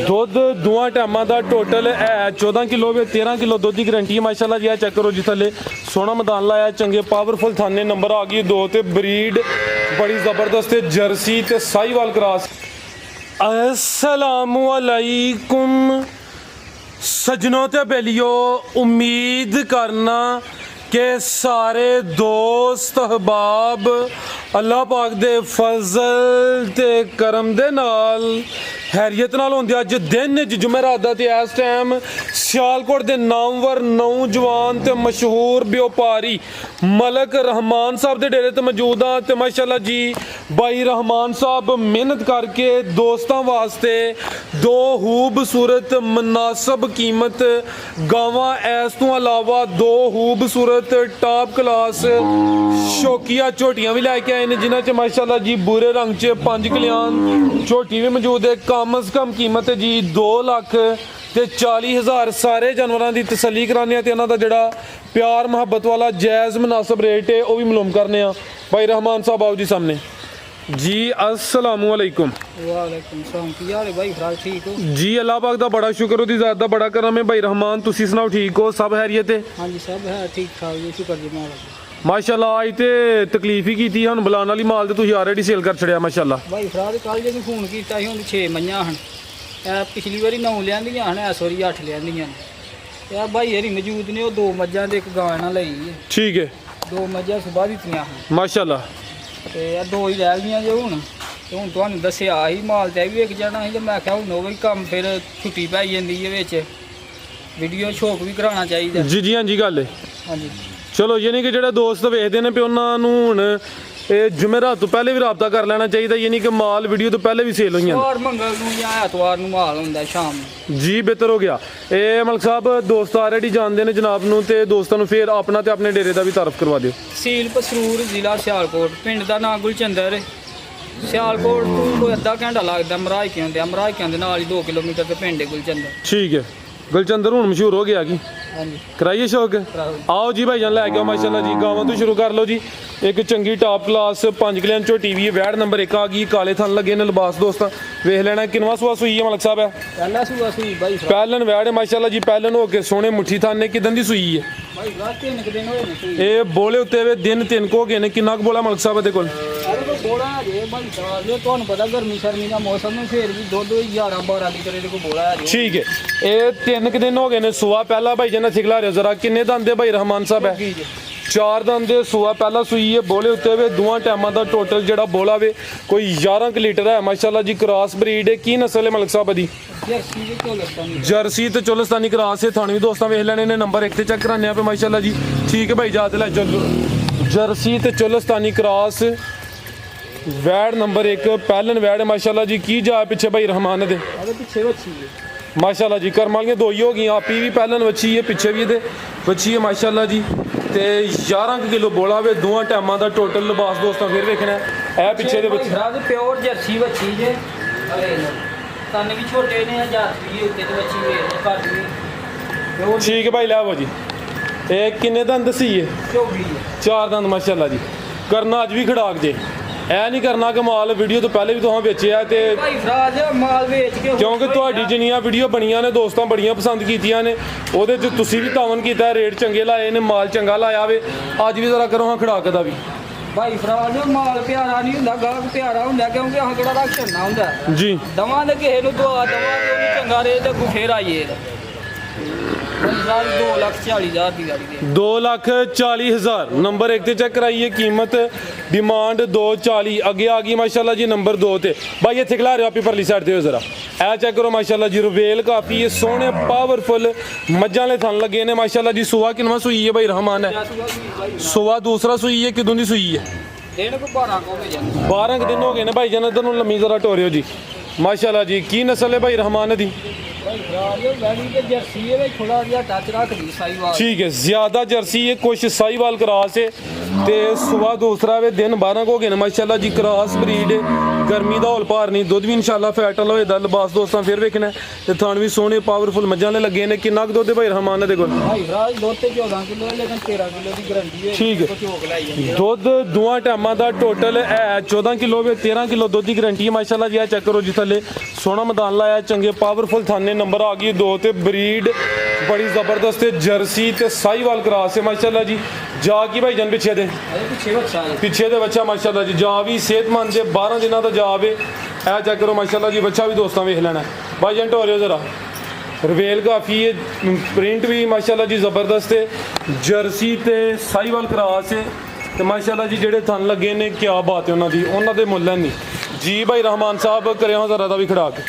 ਦੁੱਧ ਦੋਵਾਂ ਟਾਈਮਾਂ ਦਾ ਟੋਟਲ ਹੈ 14 ਕਿਲੋ ਵੇ 13 ਕਿਲੋ ਦੁੱਧ ਦੀ ਗਰੰਟੀ ਹੈ ਮਾਸ਼ਾਅੱਲਾ ਜੀ। ਆ ਚੈੱਕ ਕਰੋ ਜੀ ਥੱਲੇ ਸੋਹਣਾ ਮੈਦਾਨ ਲਾਇਆ ਚੰਗੇ ਪਾਵਰਫੁਲ ਥਾਨੇ ਨੰਬਰ ਆ ਗਈ 2 ਤੇ ਬਰੀਡ ਬੜੀ ਜ਼ਬਰਦਸਤ ਹੈ ਜਰਸੀ ਤੇ ਸਾਹੀਵਾਲ ਕਰਾਸ। अस्सलामु अलैकुम सजनों ते बेलियो, उम्मीद करना कि सारे दोस्त अहबाब अल्लाह पाक दे फजल ते करम दे नाल हैरियत नाल होंदे। अज दिन जुमेरात दा ते इस टाइम सियालकोट दे नामवर नौजवान ते मशहूर व्यापारी मलक रहमान साहब दे डेरे ते मौजूद हाँ ते माशाअल्लाह जी भाई रहमान साहब मेहनत करके दोस्तों वास्ते दो खूबसूरत मुनासब कीमत गावां इस तो अलावा दो खूबसूरत टॉप क्लास शौकिया झोटियां भी लैके आए हैं जिन्हां च माशाअल्लाह जी बुरे रंग च 5 कल्याण झोटी भी मौजूद है। कम अज कम कीमत है जी 2,40,000। सारे जानवरों की तसली कराने ते इन्हां दा जिहड़ा प्यार मुहब्बत वाला जायज़ मुनासिब रेट है वह भी मालूम करने भाई रहमान साहब आओ जी सामने जी। अस्सलामु अलैकुम। वालेकुम सलाम। की हाल है भाई फराज, ठीक हो जी? अल्लाह पाक दा बड़ा शुक्र, ओदी ज़ात दा बड़ा करम है। भाई रहमान तुसी सुनाओ ठीक हो? सब हैरियत है? हाँ जी सब है ठीक ठाक जी, शुक्र जी महाराज। माशाअल्लाह आज तो तकलीफ ही की थी हम बुलाने वाली माल तो तुसी ऑलरेडी सेल कर छड़िया माशाअल्लाह। भाई फराज कल जो फोन किया हम 6 मईयां हैं, पिछली बारी 9 लियांदियां हैं, इस बारी 8 लियांदियां हैं। भाई हरी मौजूद ने 2 मज्जां ते 1 गां ना लई है। ठीक है। 2 मज्जां सुबह दित्तियां हैं माशाअल्लाह ते 2 ही रह गईयां जो हुण तुहानूं दस्सिया ही माल ते भी विक जाना है। मैं आख्या हुण ओह कम फिर छुट्टी पै जांदी है विच, वीडियो शौक भी कराना चाहिए। जी जी हाँ जी गल है। हाँ जी चलो यानी कि जो दोस्त वेखते हैं भी उन्होंने हुण जुमेरात तो पहले भी रबता कर लेना चाहिए, यानी कि माल वीडियो तो पहले भी सेल हुई मंगल या ऐतवार माल होंदा शाम जी। बेहतर हो गया। ये मलक साहब दोस्त ऑलरेडी जानते हैं जनाब नूं ते दोस्तों नूं फिर अपना ते अपने डेरे का भी तारफ करवा दिओ। तहसील पसरूर जिला सियालकोट, पिंड का नाम गुलचंदर। सियालकोट तो कोई अद्धा घंटा लगता मराइकियां दे, मराइकियां दे नाल ही 2 किलोमीटर ते पिंड है गुलचंदर। ठीक है। गुलचंदर हूँ मशहूर हो गया कि कराइए शौक? आओ जी भाईजान लैके आओ माशाअल्लाह जी। गावां तो शुरू कर लो जी। एक चंगी टॉप क्लास 5 कल्याण झोटी भी है, वैड़ नंबर 1 आ गई, काले थन लगे ने लिबास दोस्त वेख लेना। किनवा सुआ सुई है मलक साहब? है पहला सुआ सुई भाई, पैलन वैड़ है माशाअल्लाह जी। पैलन हो के सोहने मुट्ठी थन ने किदन दी सुई है? भाई 3 दिन होए ने सुई। ये बोले उत्ते वे दिन 3 को हो गए ने। किन्ना क बोला मलक साहब दे कोल? अरे तो बोला जे भाई साहब ये तुहानूं पता गर्मी शर्मी दा मौसम में फिर भी दुध 11-12 लीटर दे को बोला है। ठीक है। ये 3 दिन हो गए ने सुआ पहला भाई जना सिखला रहे जरा किन्ने दंद भाई रहमान साहब है? 4 दंद सुआ पहला सुई है। बोले उत्ते वे दोवां टाइमां दा टोटल जिहड़ा बोला वे कोई 11 लीटर है माशाअल्लाह जी। क्रॉस ब्रीड है। की नस्ल है मलक साहब दी? जर्सी ते चोलस्तानी क्रॉस है। थाने भी दोस्तां वेख लेने ने नंबर 1 ते चेक कराने पे माशाअल्लाह जी। ठीक है भाई जात लै चलो। जर्सी ते चोलस्तानी क्रॉस वैड़ नंबर 1 पैलन वैड़ माशाअल्लाह जी। की जा पिछे भाई रहमान दे? पिछे बच्ची है माशाअल्लाह जी। करम वालियां 2 ही हो गई, आपी भी पैलन बच्ची है, पिछे भी दे बच्ची है माशाअल्लाह जी। ते 11 किलो बोला वे दोवां टाइमां दा टोटल लिबास दोस्तों फिर देखना है पिछे दे बच्चे प्योर जर्सी बच्ची जे। तन भी छोटे ने जर्सी उत्ते ते बच्ची वे काट। ठीक है भाई लै वो जी। ये किन्ने दंद दसी है? 4 दंद माशाअल्लाह जी। करना अज भी खड़ाक जे, ऐ नहीं करना कि माल वीडियो तो पहले भी तुहां बेचे ते माल बेच के, क्योंकि तुहाडी जिन्नियां वीडियो बनियां ने दोस्तां बड़ियां पसंद कीतियां ने, ओहदे च तुसीं भी तावन कीता, रेट चंगे लाए ने, माल चंगा लाया वे। अज भी जरा करो हाँ खड़ाक दा भी भाई फराज माल प्यारा नहीं हुंदा, गाहक प्यारा हुंदा क्योंकि अहां केड़ा रख छड़ना हुंदा जी। दवां दे किसे नूं दुआ दवांगे ओह चंगा रेट ते फिर आइए 2,40,000 की गाड़ी है। 2,40,000 नंबर 1 ते चेक कराइए कीमत डिमांड 2,40 अगे आ गई माशाअल्लाह जी। नंबर 2 ते भाई ये खिला रहे हो आप परली साइड ते जरा ऐ चेक करो माशाअल्लाह जी। रवेल काफ़ी है, सोहने पावरफुल मज्जां ले थन लगे ने माशाअल्लाह जी। सुआ किनवा सुई है भाई रहमान है? सुआ दूसरा सुई है, किदों दी सुई है? 12 दिन हो गए ने भाई जान। इधर नूं लम्मी जरा टोरियो जी माशाअल्लाह जी। की नस्ल है भाई रहमान दी? ठीक है, ज्यादा जर्सी है, कुछ साहीवाल क्रॉस है ते सुबह दूसरा वे दिन 12 को हो गए माशाअल्लाह जी। क्रॉस ब्रीड ਗਰਮੀ ਦਾ ਹੌਲ ਭਾਰ ਨਹੀਂ, ਦੁੱਧ ਵੀ ਇਨਸ਼ਾਅੱਲਾ ਫੈਟ ਵਾਲਾ ਹੋਏਦਾ। ਲਿਬਾਸ ਦੋਸਤਾਂ ਫਿਰ ਵੇਖਣਾ ਤੇ ਥਣ ਵੀ ਸੋਹਣੇ ਪਾਵਰਫੁਲ ਮੱਝਾਂ ਦੇ ਲੱਗੇ ਨੇ। ਕਿੰਨਾ ਕੁ ਦੁੱਧ ਹੈ ਭਾਈ ਰਹਿਮਾਨ ਦੇ ਕੋਲ? ਭਾਈ ਭਰਾ ਦੁੱਧ ਤੇ 14 ਕਿਲੋ ਹੈ, ਲੇਕਿਨ 13 ਕਿਲੋ ਦੀ ਗਾਰੰਟੀ ਹੈ। ਠੀਕ ਹੈ। ਝੋਕ ਲਾਈ ਜਾਂਦੀ ਹੈ। ਦੁੱਧ ਦੋਵਾਂ ਟਾਈਮਾਂ ਦਾ ਟੋਟਲ ਹੈ 14 ਕਿਲੋ ਵੇ 13 ਕਿਲੋ ਦੁੱਧ ਦੀ ਗਾਰੰਟੀ ਹੈ ਮਾਸ਼ਾਅੱਲਾ ਜੀ। ਆ ਚੈੱਕ ਕਰੋ ਜੀ, ਥੱਲੇ ਸੋਹਣਾ ਮੈਦਾਨ ਲਾਇਆ, ਚੰਗੇ ਪਾਵਰਫੁਲ ਥਾਨੇ ਨੰਬਰ ਆ ਗਈ 2 ਤੇ ਬਰੀਡ ਬੜੀ ਜ਼ਬਰਦਸਤ ਹੈ, ਜਰਸੀ ਤੇ ਸਾਹੀਵਾਲ ਕਰਾਸ ਹੈ ਮਾਸ਼ਾਅੱਲਾ ਜੀ। ਜਾ ਕੀ ਭਾਈ ਜਾਨ ਪਿੱਛੇ ਦੇ ਪਿੱਛੇ ਬੱਚਾ ਹੈ, ਪਿੱਛੇ ਦੇ ਬੱਚਾ ਮਾਸ਼ਾਅੱਲਾ ਜੀ। ਜਾ ਵੀ ਸਿਹਤਮੰਦ ਜੇ 12 ਦਿਨਾਂ ਦਾ ਜਾ ਵੇ। ਇਹ ਚੈੱਕ ਕਰੋ ਮਾਸ਼ਾਅੱਲਾ ਜੀ, ਬੱਚਾ ਵੀ ਦੋਸਤਾਂ ਵੇਖ ਲੈਣਾ ਭਾਈ ਜਾਨ। ਢੋਰਿਓ ਜ਼ਰਾ ਰਵੇਲ ਕਾਫੀ ਹੈ, ਪ੍ਰਿੰਟ ਵੀ ਮਾਸ਼ਾਅੱਲਾ ਜੀ ਜ਼ਬਰਦਸਤ ਹੈ, ਜਰਸੀ ਤੇ ਸਾਹੀਵਾਲ ਕਰਾਸ ਹੈ ਤੇ ਮਾਸ਼ਾਅੱਲਾ ਜੀ ਜਿਹੜੇ ਥਣ ਲੱਗੇ ਨੇ ਕਿਆ ਬਾਤ ਹੈ ਉਹਨਾਂ ਦੀ, ਉਹਨਾਂ ਦੇ ਮੁੱਲ ਨਹੀਂ ਜੀ। ਭਾਈ ਰਹਿਮਾਨ ਸਾਹਿਬ ਕਰਿਓ ਜ਼ਰਾ ਦਾ ਵੀ ਖੜਾ ਕੇ।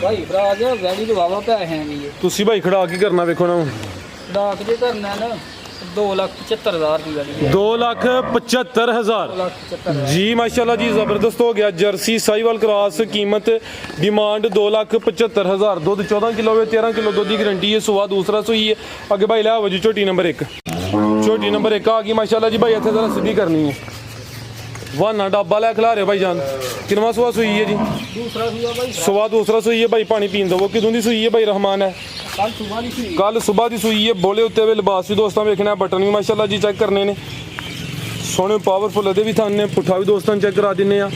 ਭਾਈ ਭਰਾ ਜੀ ਵੈਲੀ ਦੇ ਵਾਵਾ ਪੈਸੇ ਨਹੀਂ ਜੀ। ਤੁਸੀਂ ਭਾਈ ਖੜਾ ਕੀ ਕਰਨਾ ਵੇਖੋ ਨਾ, ਡਾਕ ਜੇ ਕਰਨਾ ਨਾ 2,75,000 ਦੀ ਵੈਲੀ 2,75,000 2,75,000 ਜੀ ਮਾਸ਼ਾਅੱਲਾ ਜੀ ਜ਼ਬਰਦਸਤ ਹੋ ਗਿਆ। ਜਰਸੀ ਸਾਹੀਵਾਲ ਕਰਾਸ ਕੀਮਤ ਡਿਮਾਂਡ 2,75,000। ਦੁੱਧ 14 ਕਿਲੋ ਵੇ 13 ਕਿਲੋ ਦੁੱਧ ਦੀ ਗਾਰੰਟੀ ਹੈ। ਸੁਆ ਦੂਸਰਾ ਸੂਈ ਹੈ। ਅੱਗੇ ਭਾਈ ਲੈ ਆਵੋ ਜੀ ਝੋਟੀ ਨੰਬਰ 1। ਝੋਟੀ ਨੰਬਰ 1 ਆ ਗਈ ਮਾਸ਼ਾਅੱਲਾ ਜੀ। ਭਾਈ ਇੱਥੇ ਜ਼ਰਾ ਸਿੱਧੀ ਕਰਨੀ ਹੈ। ਵਾਨਾ ਡੱਬਾ ਲੈ ਖਿਲਾ ਰਹੇ ਭਾਈ ਜਾਨ। ਕਿੰਨਵਾਂ ਸੁਆ ਸੂਈ ਹੈ ਜੀ? ਦੂਸਰਾ ਸੂਆ ਭਾਈ ਸੁਆ ਦੂਸਰਾ ਸੂਈ ਹੈ ਭਾਈ। ਪਾਣੀ ਪੀਣ ਦਵੋ। ਕਿਦੋਂ ਦੀ ਸੂਈ ਹੈ ਭਾਈ ਰਹਿਮਾਨ ਹੈ? ਕੱਲ ਸੁਬਾ ਦੀ ਸੂਈ। ਕੱਲ ਸੁਬਾਹ ਦੀ ਸੂਈ ਹੈ। ਬੋਲੇ ਉੱਤੇ ਵੇ ਲਿਬਾਸ ਵੀ ਦੋਸਤਾਂ ਵੇਖਣਾ, ਬਟਨ ਵੀ ਮਾਸ਼ਾਅੱਲਾ ਜੀ ਚੈੱਕ ਕਰਨੇ ਨੇ, ਸੋਹਣੇ ਪਾਵਰਫੁਲ ਇਹਦੇ ਵੀ ਥਾਨ ਨੇ। ਪੁੱਠਾ ਵੀ ਦੋਸਤਾਂ ਨੂੰ ਚੈੱਕ ਕਰਾ ਦਿੰਨੇ ਆ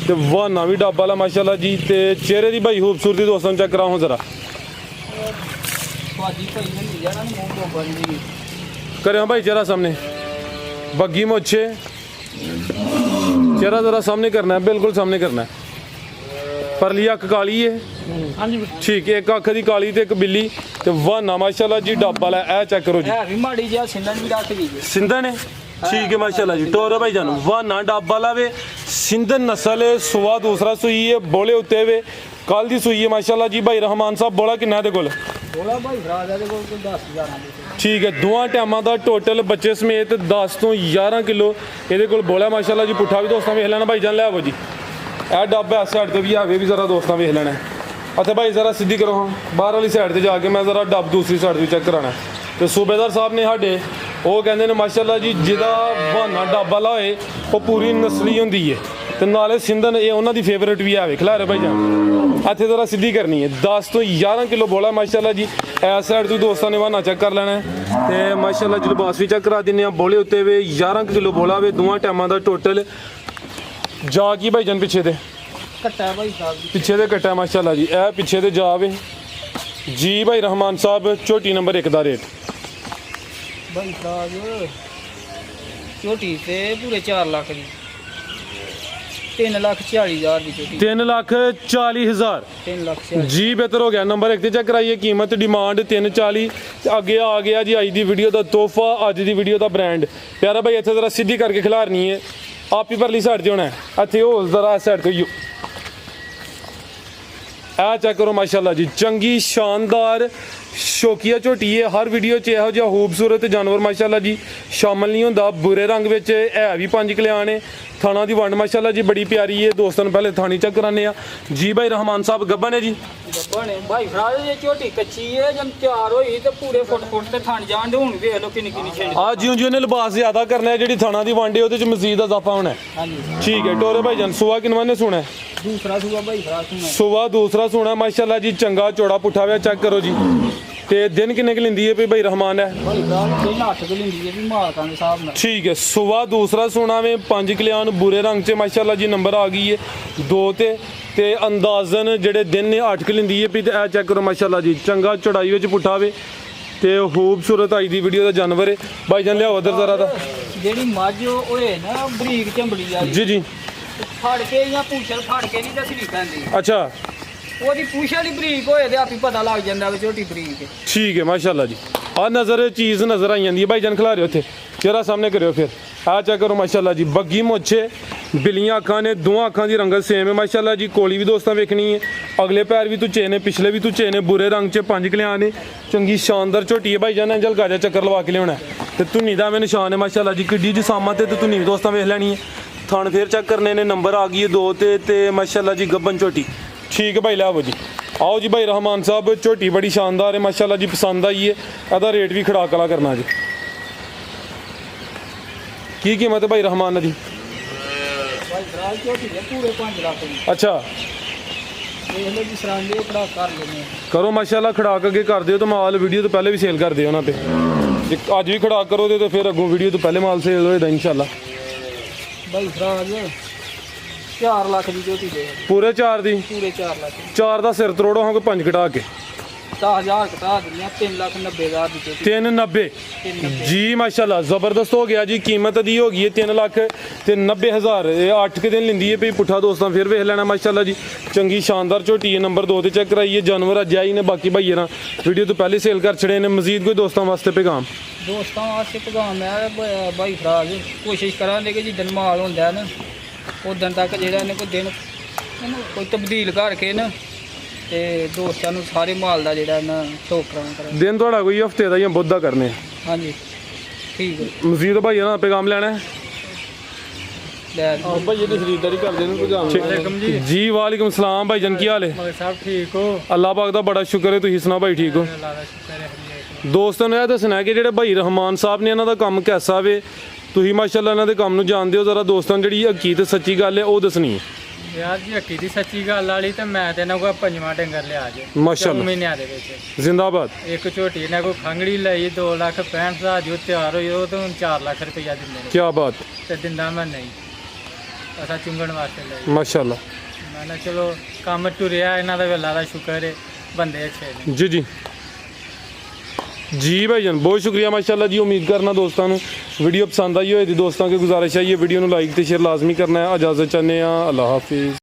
ਤੇ ਵਾਨਾ ਵੀ ਡੱਬਾ ਵਾਲਾ ਮਾਸ਼ਾਅੱਲਾ ਜੀ। ਤੇ ਚਿਹਰੇ ਦੀ ਭਾਈ ਖੂਬਸੂਰਤੀ ਦੋਸਤਾਂ ਨੂੰ ਚੈੱਕ ਕਰਾਓ ਜ਼ਰਾ। ਭਾਜੀ ਭਾਈ ਨੇ ਲਿਆ ਨਾ ਮੂੰਹ ਤੋਂ ਬੰਦੀ ਕਰਿਓ ਭਾਈ ਚਿਹਰਾ ਸਾਹਮਣੇ, ਬੱਗੀ ਮੋਛੇ ਚਿਹਰਾ ਜ਼ਰਾ ਸਾਹਮਣੇ ਕਰਨਾ ਹੈ, ਬਿਲਕੁਲ ਸਾਹਮਣੇ ਕਰਨਾ ਹੈ। ਪਰਲੀ ਅੱਖ ਕਾਲੀ ਹੈ, ਹਾਂਜੀ ਠੀਕ ਹੈ, ਇੱਕ ਅੱਖ ਦੀ ਕਾਲੀ ਤੇ ਇੱਕ ਬਿੱਲੀ ਤੇ ਵਾਨਾ ਮਾਸ਼ਾਅੱਲਾ ਜੀ ਡੱਬਾ ਵਾਲਾ। ਇਹ ਚੈੱਕ ਕਰੋ ਜੀ, ਹੈ ਵੀ ਮਾੜੀ ਜਿਹਾ ਸਿੰਧਨ ਵੀ ਰੱਖ ਲਈ ਜੀ। ਸਿੰਧਾ ਨੇ ਠੀਕ ਹੈ ਮਾਸ਼ਾਅੱਲਾ ਜੀ। ਟੋਰ ਭਾਈ ਜਾਨ ਵਾਨਾ ਡੱਬਾ ਵਾਲਾ ਵੇ, ਸਿੰਧਨ ਨਸਲ ਹੈ। ਸੁਆ ਦੂਸਰਾ ਸੂਈ ਹੈ, ਬੋਲੇ ਉੱਤੇ ਵੇ ਕੱਲ ਦੀ ਸੂਈ ਹੈ ਮਾਸ਼ਾਅੱਲਾ ਜੀ। ਭਾਈ ਰਹਿਮਾਨ ਸਾਹਿਬ ਬੋਲਾ ਕਿੰਨਾ ਦੇ ਕੋਲ? ਬੋਲਾ ਭਾਈ ਭਰਾ ਦੇ ਕੋਲ ਕੋਈ 10,000 ਦੇ। ਠੀਕ ਹੈ, ਦੋਵਾਂ ਟਾਈਮਾਂ ਦਾ ਟੋਟਲ ਬੱਚੇ ਸਮੇਤ 10 ਤੋਂ 11 ਕਿਲੋ ਇਹਦੇ ਕੋਲ ਬੋਲਾ ਮਾਸ਼ਾਅੱਲਾ ਜੀ। ਪੁੱਠਾ ਵੀ ਦੋਸਤਾਂ ਵੇਖ ਲੈਣਾ ਭਾਈ ਜਾਨ। ਲੈ ਆਵੋ ਜੀ, ਇਹ ਡੱਬਾ ਇਸ ਸਾਈਡ ਤੇ ਵੀ ਆਵੇ ਵੀ ਜ਼ਰਾ ਦੋਸਤਾਂ ਵੇਖ ਲੈਣਾ। ਅੱਛਾ ਭਾਈ ਜ਼ਰਾ ਸਿੱਧੀ ਕਰੋ ਹਾਂ, ਬਾਹਰ ਵਾਲੀ ਸਾਈਡ ਤੇ ਜਾ ਕੇ ਮੈਂ ਜ਼ਰਾ ਡੱਬ ਦੂਸਰੀ ਸਾਈਡ ਵੀ ਚੈੱਕ ਕਰਾਣਾ। ਤੇ ਸੂਬੇਦਾਰ ਸਾਹਿਬ ਨੇ ਸਾਡੇ ਉਹ ਕਹਿੰਦੇ ਨੇ ਮਾਸ਼ਾਅੱਲਾ ਜੀ ਜਿਹਦਾ ਬਹਾਨਾ ਡੱਬ ਵਾਲਾ ਹੋਏ ਉਹ ਪੂਰੀ ਨਸਲੀ ਹੁੰਦੀ ਹੈ ਤੇ ਨਾਲੇ ਸਿੰਧਨ ਇਹ ਉਹਨਾਂ ਦੀ ਫੇਵਰੇਟ ਵੀ ਆ। ਵੇਖ ਲੈ ਰਹੇ ਭਾਈ ਜਾਨ, ਇੱਥੇ ਜ਼ਰਾ ਸਿੱਧੀ ਕਰਨੀ ਹੈ। 10 ਤੋਂ 11 ਕਿਲੋ ਬੋਲਾ ਮਾਸ਼ਾਅੱਲਾ ਜੀ। ਇਸ ਸਾਈਡ ਤੋਂ ਦੋਸਤਾਂ ਨੇ ਵਾਨਾ ਚੈੱਕ ਕਰ ਲੈਣਾ ਤੇ ਮਾਸ਼ਾਅੱਲਾ ਜੀ ਲਿਬਾਸ ਵੀ ਚੈੱਕ ਕਰਾ ਦਿੰਨੇ ਆ। ਬੋਲੇ ਉੱਤੇ ਵੇ 11 ਕਿਲੋ ਬੋਲਾ ਵੇ, ਦੋਵਾਂ ਟਾਈਮਾਂ ਦਾ ਟੋਟਲ। ਜਾ ਕੀ ਭਾਈ ਜਾਨ ਪਿੱਛੇ ਦੇ ਕੱਟਾ ਭਾਈ ਸਾਹਿਬ ਜੀ, ਪਿੱਛੇ ਦੇ ਕੱਟਾ ਮਾਸ਼ਾਅੱਲਾ ਜੀ। ਇਹ ਪਿੱਛੇ ਦੇ ਜਾਵੇ ਜੀ। ਭਾਈ ਰਹਿਮਾਨ ਸਾਹਿਬ ਝੋਟੀ ਨੰਬਰ 1 ਦਾ ਰੇਟ? ਭਾਈ ਸਾਹਿਬ ਝੋਟੀ ਤੇ ਪੂਰੇ 4 ਲੱਖ ਦੀ 3,40,000 ਦੀ ਝੋਟੀ। 3,40,000 3,40,000 ਜੀ। ਬਿਹਤਰ ਹੋ ਗਿਆ। ਨੰਬਰ 1 ਤੇ ਚੈੱਕ ਕਰਾਈਏ। ਕੀਮਤ ਡਿਮਾਂਡ 3,40 ਤੇ ਅੱਗੇ ਆ ਗਿਆ ਜੀ ਅੱਜ ਦੀ ਵੀਡੀਓ ਦਾ ਤੋਹਫਾ, ਅੱਜ ਦੀ ਵੀਡੀਓ ਦਾ ਬ੍ਰਾਂਡ। ਪਿਆਰਾ ਭਾਈ ਇੱਥੇ ਜ਼ਰਾ ਸਿੱਧੀ ਕਰਕੇ ਖਿਲਾਰਨੀ ਹੈ। ਆਪ ਹੀ ਪਰਲੀ ਸਾਈਡ ਤੇ ਹੋਣਾ ਹੈ, ਇੱਥੇ ਉਹ ਜ਼ਰਾ ਸਾਈਡ ਤੇ ਹੀ। ਇਹ ਚੈੱਕ ਕਰੋ ਮਾਸ਼ਾਅੱਲਾ ਜੀ, ਚੰਗੀ ਸ਼ਾਨਦਾਰ ਸ਼ੌਕੀਆ ਝੋਟੀ ਹੈ। ਹਰ ਵੀਡੀਓ 'ਚ ਇਹੋ ਜਿਹਾ ਖੂਬਸੂਰਤ ਜਾਨਵਰ ਮਾਸ਼ਾਅੱਲਾ ਜੀ ਸ਼ਾਮਲ ਨਹੀਂ ਹੁੰਦਾ। ਬੁਰੇ ਰੰਗ ਵਿੱਚ ਹੈ ਵੀ 5 ਕਲਿਆਣ ਹੈ। ਥਾਣਾ ਦੀ ਵੰਡ ਮਾਸ਼ਾਅੱਲਾ ਜੀ ਬੜੀ ਪਿਆਰੀ ਹੈ। ਦੋਸਤਾਂ ਨੂੰ ਪਹਿਲੇ ਥਾਣੀ ਚੈੱਕ ਕਰਾਨੇ ਆ ਜੀ। ਭਾਈ ਰਹਿਮਾਨ ਸਾਹਿਬ ਗੱਬਾ ਨੇ ਜੀ? ਗੱਬਾ ਨੇ ਭਾਈ ਭਰਾ ਇਹ ਝੋਟੀ ਕੱਚੀ ਹੈ, ਜਦ ਤਿਆਰ ਹੋਈ ਤੇ ਪੂਰੇ ਫੁੱਟ ਤੇ ਥਣ ਜਾਣ ਦੇ। ਹੁਣ ਵੇਖ ਲਓ ਕਿੰਨੀ ਕਿੰਨੀ ਛੇੜ। ਆ ਜਿਉਂ ਜਿਉਂ ਨੇ ਲਿਬਾਸ ਜ਼ਿਆਦਾ ਕਰਨਾ ਹੈ, ਜਿਹੜੀ ਥਾਣਾ ਦੀ ਵੰਡ ਹੈ ਉਹਦੇ 'ਚ ਮਜ਼ੀਦ ਇਜ਼ਾਫਾ ਹੋਣਾ ਹੈ। ਹਾਂਜੀ ਠੀਕ ਹੈ। ਟੋਰੇ ਭਾਈ ਜਾਨ ਸੁਆ ਕਿਨਵਾਂ ਨੇ ਸੁਣਾ? ਦੂਸਰਾ ਸੂਆ ਭਾਈ ਭਰਾ ਸੁਣਾ। ਸੁਆ ਦੂਸਰਾ ਸੁਣਾ ਮਾਸ਼ਾਅੱਲਾ ਜੀ। ਚੰਗਾ ਚੌੜਾ ਪੁੱਠਾ ਵਿਆ ਚੈੱਕ ਕਰੋ ਜੀ। ਤੇ ਦਿਨ ਕਿੰਨੇ ਕੁ ਲੈਂਦੀ ਹੈ ਭਾਈ ਰਹਿਮਾਨ ਹੈ? ਭਾਈ ਭਰਾ ਕੋਈ 8 ਕਿ ਲੈਂਦੀ ਹੈ ਵੀ ਮਾਲਕਾਂ ਦੇ ਹਿਸਾਬ ਨਾਲ। ਠੀਕ ਹੈ। ਸੁਆ ਦੂਸਰਾ ਸੁਣਾ ਵੇ 5 ਕਲਿਆਣ ਬੁਰੇ ਰੰਗ 'ਚ ਮਾਸ਼ਾਅੱਲਾ ਜੀ। ਨੰਬਰ ਆ ਗਈ ਹੈ 2 ਤੇ ਅੰਦਾਜ਼ਨ ਜਿਹੜੇ ਦਿਨ ਨੇ 8 ਕਿ ਲੈਂਦੀ ਹੈ ਵੀ। ਤੇ ਇਹ ਚੈੱਕ ਕਰੋ ਮਾਸ਼ਾਅੱਲਾ ਜੀ, ਚੰਗਾ ਚੜਾਈ ਵਿੱਚ ਪੁੱਠਾ ਵੇ ਤੇ ਖੂਬਸੂਰਤ ਅੱਜ ਦੀ ਵੀਡੀਓ ਦਾ ਜਾਨਵਰ ਹੈ। ਭਾਈ ਜਾਨ ਲਿਆਓ ਉਧਰ ਜ਼ਰਾ ਦਾ। ਜਿਹੜੀ ਮੱਝ ਹੋਏ ਨਾ ਬਰੀਕ ਝੰਬੜੀ ਵਾਲੀ, ਜੀ ਜੀ। ਫੜ ਕੇ ਜਾਂ ਪੂਛਲ ਫੜ ਕੇ ਨਹੀਂ ਦੱਸਣੀ ਪੈਂਦੀ। ਅੱਛਾ, ਉਹਦੀ ਪੂਛਲ ਹੀ ਬਰੀਕ ਹੋਏ ਤੇ ਆਪੀ ਪਤਾ ਲੱਗ ਜਾਂਦਾ ਵੀ ਝੋਟੀ ਬਰੀਕ ਹੈ। ਠੀਕ ਹੈ ਮਾਸ਼ਾਅੱਲਾ ਜੀ। ਆ ਨਜ਼ਰ ਚੀਜ਼ ਨਜ਼ਰ ਆਈ ਜਾਂਦੀ ਹੈ। ਭਾਈ ਜਾਨ ਖਿਲਾ ਰਹੇ ਉੱਥੇ ਚਿਹਰਾ ਸਾਹਮਣੇ ਕਰਿਓ। ਫਿਰ ਆ ਚੈੱਕ ਕਰੋ ਮਾਸ਼ਾਅੱਲਾ ਜੀ। ਬੱਗੀ ਮੋਛੇ, ਬਿੱਲੀਆਂ ਅੱਖਾਂ ਨੇ, ਦੋਵਾਂ ਅੱਖਾਂ ਦੀ ਰੰਗਤ ਸੇਮ ਹੈ ਮਾਸ਼ਾਅੱਲਾ ਜੀ। ਕੋਲੀ ਵੀ ਦੋਸਤਾਂ ਵੇਖਣੀ ਹੈ। ਅਗਲੇ ਪੈਰ ਵੀ ਤੁਚੇ ਨੇ, ਪਿਛਲੇ ਵੀ ਤੁਚੇ ਨੇ, ਬੁਰੇ ਰੰਗ 'ਚ 5 ਕਲਿਆਣ ਨੇ। ਚੰਗੀ ਸ਼ਾਨਦਾਰ ਝੋਟੀ ਹੈ ਭਾਈ ਜਾਨ। ਅੰਜਲ ਗਾਜਾ ਚੱਕਰ ਲਵਾ ਕੇ ਲਿਆਉਣਾ ਤੇ ਧੁੰਨੀ ਦਾ ਮੈਂ ਨਿਸ਼ਾਨ ਹੈ ਮਾਸ਼ਾਅੱਲਾ ਜੀ। ਕਿੱਡੀ ਜਸਾਮਤ ਤੇ ਧੁੰਨੀ ਵੀ ਦੋਸਤਾਂ ਵੇਖ ਲੈਣੀ ਹੈ। ਥਣ ਫੇਰ ਚੈੱਕ ਕਰਨੇ ਨੇ। ਨੰਬਰ ਆ ਗਈ ਹੈ 2 ਤੇ ਮਾਸ਼ਾਅੱਲਾ ਜੀ ਗੱਬਨ ਝੋਟੀ। ਠੀਕ ਹੈ ਭਾਈ ਲਿਆਓ ਜੀ। आओ जी भाई रहमान साहब, झोटी बड़ी शानदार है माशाल्लाह जी, पसंद आई है। ਇਹਦਾ ਰੇਟ ਵੀ ਖੜਾ ਕਲਾ ਕਰਨਾ ਜੀ। ਕੀ ਕੀਮਤ ਹੈ ਭਾਈ ਰਹਿਮਾਨ ਦੀ? ਭਾਈ ਭਰਾ ਰਾਜ ਝੋਟੀ ਦੇ ਪੂਰੇ 5 ਲੱਖ ਦੀ ਅੱਛਾ ਦੇਖ ਲਓ ਜੀ ਸਰਾਂਦੇ ਕੜਾ ਕਰ ਲੈਣੇ ਆ। ਕਰੋ ਮਾਸ਼ਾਅੱਲਾ, ਖੜਾਕ ਅੱਗੇ ਕਰ ਦਿਓ ਤੇ ਮਾਲ ਵੀਡੀਓ ਤੋਂ ਪਹਿਲੇ ਵੀ ਸੇਲ ਕਰ ਦਿਓ ਉਹਨਾਂ ਤੇ। ਜੇ ਅੱਜ ਵੀ ਖੜਾਕ ਕਰੋਗੇ ਤੇ ਫਿਰ ਅੱਗੋਂ ਵੀਡੀਓ ਤੋਂ ਪਹਿਲੇ ਮਾਲ ਸੇਲ ਹੋਏਗਾ ਇਨਸ਼ਾਅੱਲਾ। ਬਾਈ ਰਾਜ 4 ਲੱਖ ਦੀ ਝੋਟੀ ਦੇ ਪੂਰੇ 4 ਦੀ? ਪੂਰੇ 4 ਲੱਖ 4 ਦਾ ਸਿਰ ਤਰੋੜੋ ਹਾਂ ਕੋਈ 5 ਘਟਾ ਕੇ 10,000 ਘਟਾ ਦਿੰਦੇ ਆ 3,90,000 ਦੀ ਝੋਟੀ 390 ਜੀ ਮਾਸ਼ਾਅੱਲਾ ਜ਼ਬਰਦਸਤ ਹੋ ਗਿਆ ਜੀ। ਕੀਮਤ ਦੀ ਹੋ ਗਈ ਹੈ 3,90,000। ਇਹ 8 ਕਿ ਦਿਨ ਲੈਂਦੀ ਹੈ ਭਈ ਪੁੱਠਾ ਦੋਸਤਾਂ ਫਿਰ ਵੇਖ ਲੈਣਾ ਮਾਸ਼ਾਅੱਲਾ ਜੀ। ਚੰਗੀ ਸ਼ਾਨਦਾਰ ਝੋਟੀ ਹੈ, ਨੰਬਰ 2 ਤੇ ਚੈੱਕ ਕਰਾਈਏ। ਜਾਨਵਰ ਅੱਜ ਆਈ ਨੇ, ਬਾਕੀ ਭਾਈਏ ਨਾ ਵੀਡੀਓ ਤੋਂ ਪਹਿਲੇ ਸੇਲ ਕਰ ਛੜੇ ਨੇ। ਮਜ਼ੀਦ ਕੋਈ ਦੋਸਤਾਂ ਵਾਸਤੇ ਪੈਗਾਮ? ਦੋਸਤਾਂ ਵਾਸਤੇ ਪੈਗਾਮ ਹੈ ਬਾਈ ਫਰਾਜ, ਕੋਸ਼ਿਸ਼ ਕਰਾਂਗੇ ਕਿ ਜਿੱਦਣ ਮਾਲ ਹੁੰਦਾ ਨਾ ਉਦੋਂ ਤੱਕ ਜਿਹੜਾ ਇਹਨੇ ਕੋਈ ਦਿਨ ਕੋਈ ਤਬਦੀਲ ਕਰਕੇ ਨਾ ਤੇ ਦੋਸਤਾਂ ਨੂੰ ਸਾਰੇ ਮਾਲ ਦਾ ਜਿਹੜਾ ਨਾ ਸ਼ੌਕ ਕਰਾਂ। ਦਿਨ ਤੁਹਾਡਾ ਕੋਈ ਹਫਤੇ ਦਾ ਜਾਂ ਬੁੱਧ ਦਾ ਕਰਨੇ? ਹਾਂਜੀ ਠੀਕ ਹੈ। ਮਜ਼ੀਦ ਭਾਈਏ ਨਾ ਪੈਗਾਮ ਲੈਣਾ ਹੈ? ਲੈ ਭਾਈ ਦੀ ਖਰੀਦਦਾਰੀ ਕਰਦੇ ਨੇ ਪੈਗਾਮ ਜੀ। ਵਾਲੇਕੁਮ ਸਲਾਮ ਭਾਈ ਜਨ, ਕੀ ਹਾਲ ਹੈ? ਸਾਹਿਬ ਠੀਕ ਹੋ? ਅੱਲਾਹ ਪਾਕ ਦਾ ਬੜਾ ਸ਼ੁਕਰ ਹੈ, ਤੁਸੀਂ ਸੁਣਾਓ ਭਾਈ ਠੀਕ ਹੋ? ਦੋਸਤਾਂ ਨੂੰ ਇਹ ਦੱਸਣਾ ਹੈ ਕਿ ਜਿਹੜੇ ਭਾਈ ਰਹਿਮਾਨ ਸਾਹਿਬ ਨੇ ਇਹਨਾਂ ਦਾ ਕੰਮ ਕੈਸਾ ਵੇ। ਤੁਸੀਂ ਮਾਸ਼ਾਅੱਲਾ ਇਹਨਾਂ ਦੇ ਕੰਮ ਨੂੰ ਜਾਣਦੇ ਹੋ। ਜ਼ਰਾ ਦੋਸਤਾਂ ਨੂੰ ਜਿਹੜੀ ਹਕੀਕਤ ਸੱਚੀ ਗੱਲ ਹੈ ਉਹ ਦੱਸਣੀ ਹੈ। ਯਾਰ ਜੀ ਹੱਕੀ ਦੀ ਸੱਚੀ ਗੱਲ ਵਾਲੀ ਤੇ ਮੈਂ ਤੇ ਇਹਨਾਂ ਕੋਲ 5ਵਾਂ ਡੰਗਰ ਲਿਆ ਜੇ ਮਾਸ਼ਾਅੱਲਾ ਮਹੀਨਿਆਂ ਦੇ ਵਿੱਚ। ਜ਼ਿੰਦਾਬਾਦ। ਇੱਕ ਝੋਟੀ ਇਹਨਾਂ ਕੋਲ ਖੰਗੜੀ ਲਈ 2,65,000 ਜੋ ਤਿਆਰ ਹੋਈ ਉਹ ਤੋਂ 4 ਲੱਖ ਰੁਪਇਆ ਦਿੰਦੇ ਨੇ। ਕੀ ਬਾਤ, ਤੇ ਦਿੰਦਾ ਮੈਂ ਨਹੀਂ, ਅਸਾਂ ਚੁੰਗਣ ਵਾਸਤੇ ਲਈ। ਮਾਸ਼ਾਅੱਲਾ। ਮੈਂ ਨਾ ਚਲੋ ਕੰਮ ਟੁਰਿਆ, ਇਹਨਾਂ ਦਾ ਵੀ ਅੱਲਾ ਦਾ ਸ਼ੁਕਰ ਹੈ, ਬੰਦੇ ਅੱਛੇ ਨੇ। जी जी जी भाईजान, बहुत शुक्रिया माशाल्लाह जी। उम्मीद करना दोस्तों को वीडियो पसंद आई हो। दोस्तों की गुजारिश है ये वीडियो को लाइक तो शेयर लाजमी करना है। इजाज़त चाहते हैं, अल्लाह हाफिज़।